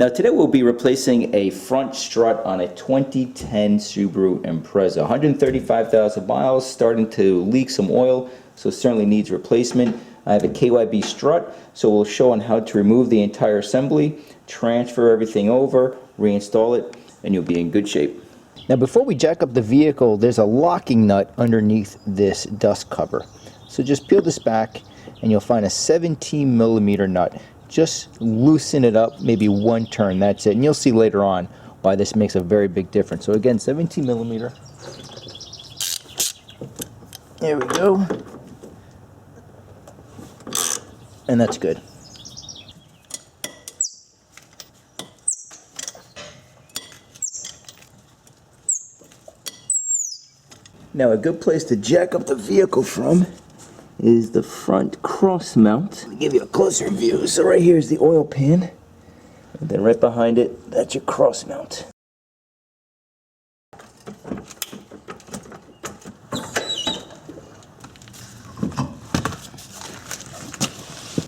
Now today we'll be replacing a front strut on a 2010 Subaru Impreza. 135,000 miles, starting to leak some oil, so certainly needs replacement. I have a KYB strut, so we'll show on how to remove the entire assembly, transfer everything over, reinstall it, and you'll be in good shape. Now before we jack up the vehicle, there's a locking nut underneath this dust cover. So just peel this back and you'll find a 17mm nut. Just loosen it up, maybe one turn, that's it. And you'll see later on why this makes a very big difference. So again, 17mm. There we go. And that's good. Now a good place to jack up the vehicle from is the front cross mount. Let me give you a closer view. So right here is the oil pan, and then right behind it, that's your cross mount.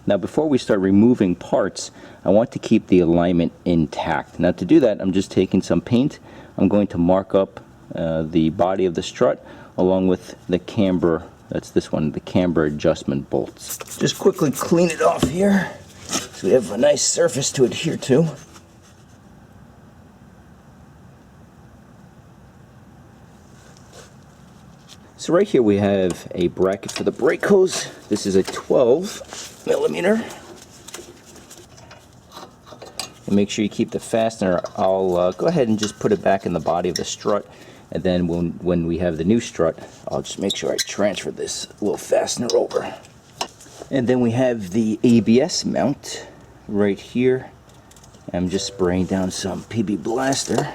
Now before we start removing parts, I want to keep the alignment intact. Now to do that, I'm just taking some paint. I'm going to mark up the body of the strut along with the camber. That's this one, the camber adjustment bolts. Just quickly clean it off here so we have a nice surface to adhere to. So right here we have a bracket for the brake hose. This is a 12mm. And make sure you keep the fastener. I'll go ahead and just put it back in the body of the strut. And then when we have the new strut, I'll just make sure I transfer this little fastener over. And then we have the ABS mount right here. I'm just spraying down some PB Blaster.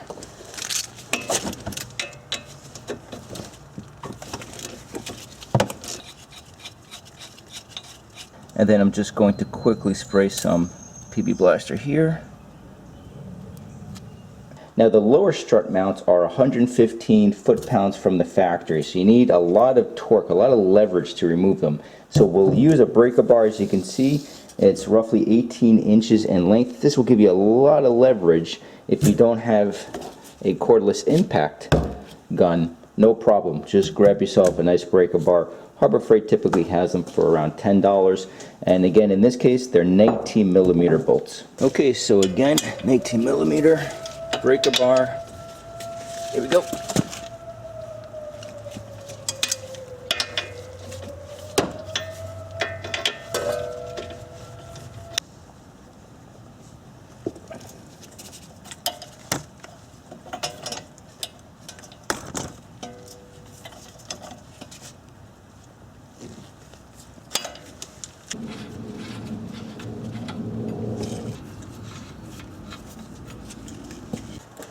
And then I'm just going to quickly spray some PB Blaster here. Now the lower strut mounts are 115 foot-pounds from the factory, so you need a lot of torque, a lot of leverage to remove them. So we'll use a breaker bar. As you can see, it's roughly 18 inches in length. This will give you a lot of leverage. If you don't have a cordless impact gun, no problem. Just grab yourself a nice breaker bar. Harbor Freight typically has them for around $10. And again, in this case, they're 19mm bolts. Okay, so again, 19mm. Breaker bar. Here we go.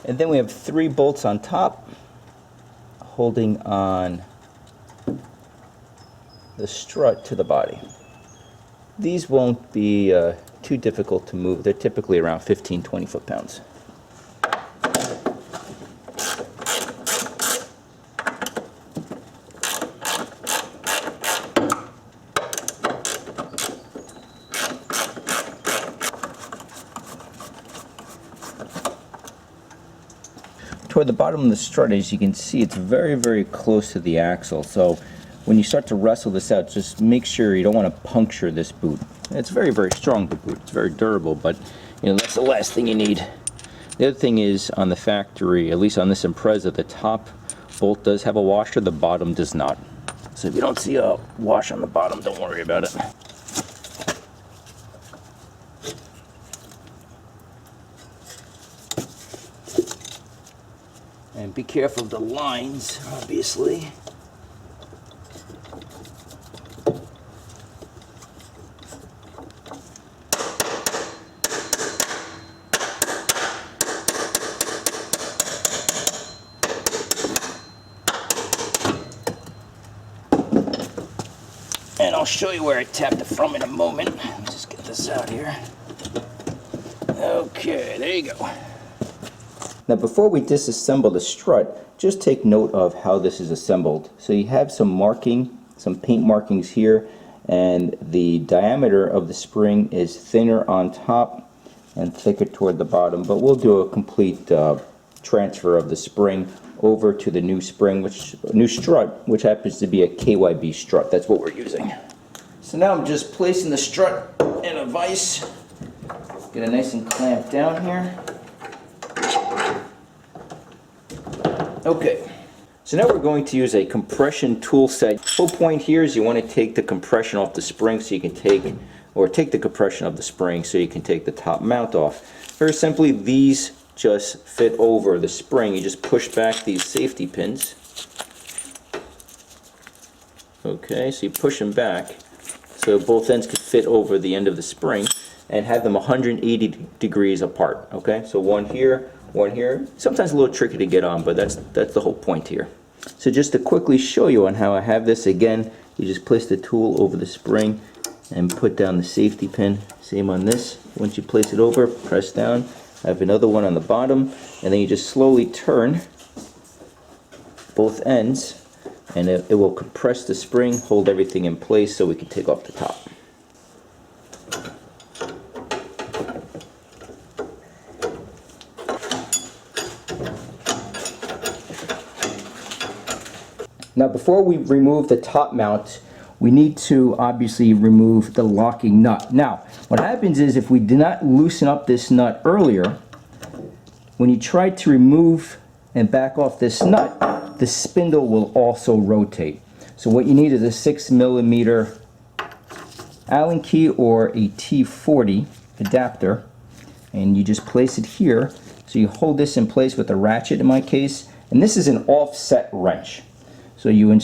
And then we have 3 bolts on top holding on the strut to the body. These won't be too difficult to move. They're typically around 15-20 foot-pounds. Toward the bottom of the strut, as you can see, it's very, very close to the axle. So when you start to wrestle this out, just make sure you don't want to puncture this boot. It's very, very strong, the boot. It's very durable, but that's the last thing you need. The other thing is, on the factory, at least on this Impreza, the top bolt does have a washer, the bottom does not. So if you don't see a wash on the bottom, don't worry about it. And be careful of the lines, obviously. And I'll show you where I tapped it from in a moment. Let me just get this out here. Okay, there you go. Now before we disassemble the strut, just take note of how this is assembled. So you have some paint markings here, and the diameter of the spring is thinner on top and thicker toward the bottom, but we'll do a complete transfer of the spring over to the new spring, new strut, which happens to be a KYB strut. That's what we're using. So now I'm just placing the strut in a vise. Get it nice and clamped down here. Okay. So now we're going to use a compression tool set. The whole point here is you want to take the compression off the spring so you can take the compression of the spring so you can take the top mount off. Very simply, these just fit over the spring. You just push back these safety pins. Okay, so you push them back so both ends could fit over the end of the spring and have them 180 degrees apart. Okay, so one here, one here. Sometimes a little tricky to get on, but that's the whole point here. So just to quickly show you on how I have this, again, you just place the tool over the spring and put down the safety pin. Same on this. Once you place it over, press down. I have another one on the bottom, and then you just slowly turn both ends, and it will compress the spring, hold everything in place so we can take off the top. Now before we remove the top mount, we need to obviously remove the locking nut. Now, what happens is if we did not loosen up this nut earlier, when you try to remove and back off this nut, the spindle will also rotate. So what you need is a 6mm Allen key or a T40 adapter, and you just place it here. So you hold this in place with a ratchet in my case, and this is an offset wrench. So you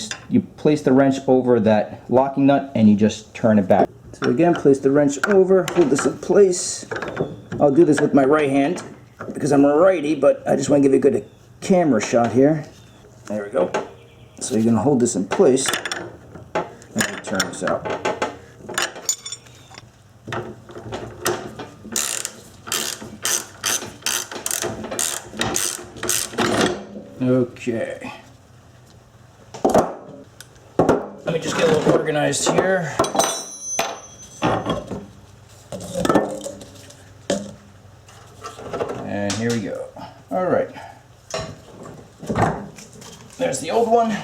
place the wrench over that locking nut and you just turn it back. So again, place the wrench over, hold this in place. I'll do this with my right hand because I'm a righty, but I just want to give you a good camera shot here. There we go. So you're going to hold this in place and you turn this out. Okay. Let me just get a little organized here. And here we go. All right. There's the old one.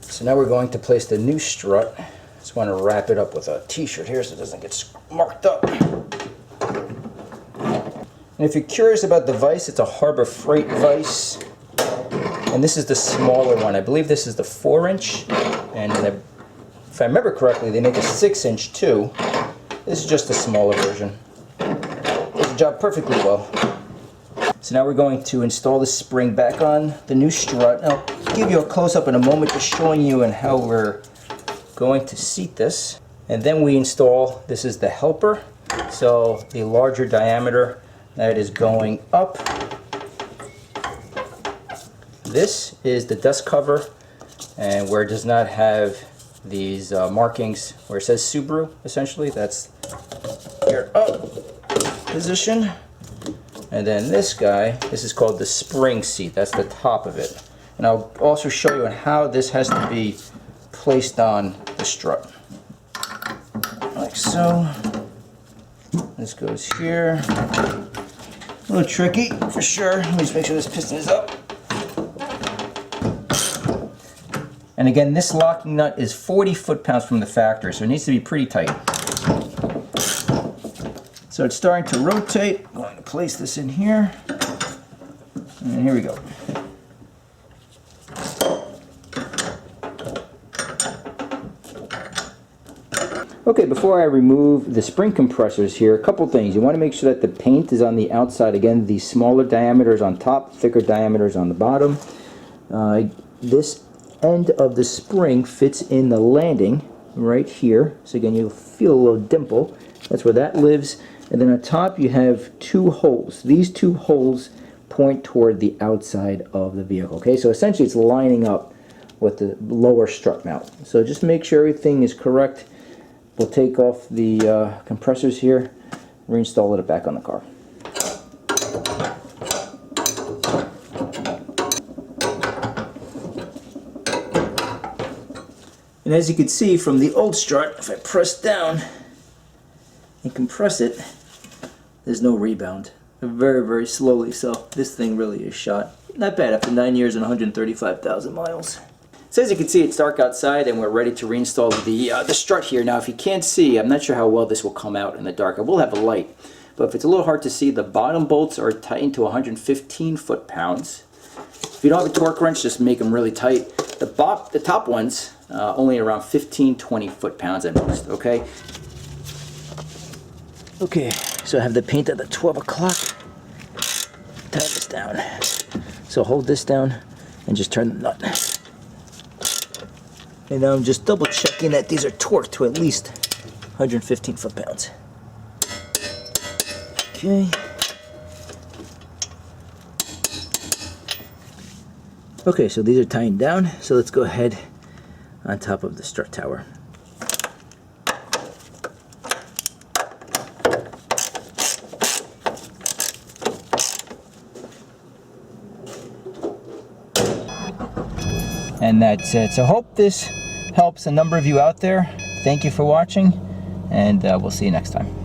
So now we're going to place the new strut. Just want to wrap it up with a t-shirt here so it doesn't get marked up. And if you're curious about the vise, it's a Harbor Freight vise. And this is the smaller one. I believe this is the 4-inch. And if I remember correctly, they make a 6-inch too. This is just the smaller version. Does the job perfectly well. So now we're going to install the spring back on the new strut. I'll give you a close-up in a moment, just showing you and how we're going to seat this. And then we install, this is the helper. So the larger diameter that is going up. This is the dust cover, and where it does not have these markings where it says Subaru, essentially, that's your up position. And then this guy, this is called the spring seat, that's the top of it. And I'll also show you on how this has to be placed on the strut. Like so. This goes here. A little tricky for sure. Let me just make sure this piston is up. And again, this locking nut is 40 foot-pounds from the factory, so it needs to be pretty tight. So it's starting to rotate. I'm going to place this in here. And here we go. Okay, before I remove the spring compressors here, a couple things. You want to make sure that the paint is on the outside. Again, the smaller diameters on top, thicker diameters on the bottom. This end of the spring fits in the landing right here. So again, you'll feel a little dimple. That's where that lives. And then on top you have two holes. These two holes point toward the outside of the vehicle. Okay, so essentially it's lining up with the lower strut mount. So just make sure everything is correct. We'll take off the compressors here, reinstall it back on the car. And as you can see from the old strut, if I press down and compress it, there's no rebound. Very, very slowly, so this thing really is shot. Not bad after 9 years and 135,000 miles. So as you can see, it's dark outside and we're ready to reinstall the strut here. Now if you can't see, I'm not sure how well this will come out in the dark. I will have a light, but if it's a little hard to see, the bottom bolts are tightened to 115 foot-pounds. If you don't have a torque wrench, just make them really tight. The top ones, only around 15-20 foot-pounds at most, okay? Okay, so I have the paint at the 12 o'clock. Tie this down. So hold this down and just turn the nut. And now I'm just double checking that these are torqued to at least 115 foot-pounds. Okay. Okay, so these are tying down, so let's go ahead on top of the strut tower. And that's it. So hope this helps a number of you out there. Thank you for watching, and we'll see you next time.